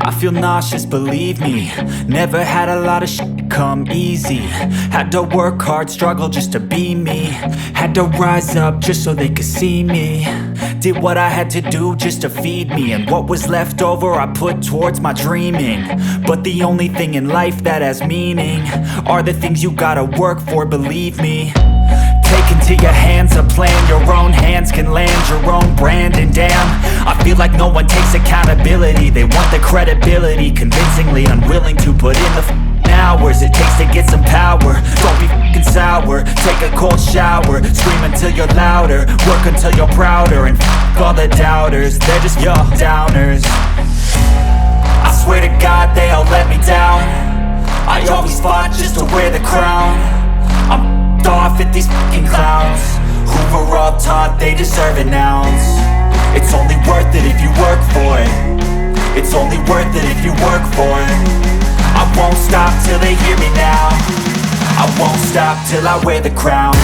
I feel nauseous, believe me. Never had a lot of shit come easy. Had to work hard, struggle just to be me. Had to rise up just so they could see me. Did what I had to do just to feed me, and what was left over I put towards my dreaming. But the only thing in life that has meaning are the things you gotta work for, believe me. Take into your hands a plan, your own hands can land your own brand. And damn, I feel like no one takes accountability. They want the credibility, convincingly unwilling to put in the hours it takes to get some power. Don't be f***ing sour, take a cold shower. Scream until you're louder, work until you're prouder. And f*** all the doubters, they're just your downers. I swear to God they all let me down. I always fought just to wear the crown. I'm off at these fucking clowns who were all taught they deserve an ounce. It's only worth it if you work for it. It's only worth it if you work for it. I won't stop till they hear me now. I won't stop till I wear the crown.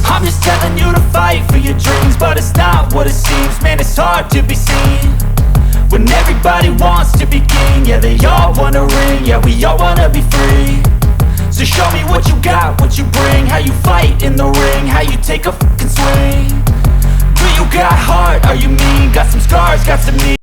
I'm just telling you to fight for your dreams, but it's not what it seems. Man, it's hard to be seen when everybody wants to be king. Yeah, they all wanna ring, yeah, we all wanna be free. So show me what you got, what you bring, how you fight in the ring, how you take a fucking swing. Do you got heart, are you mean? Got some scars, got some knees.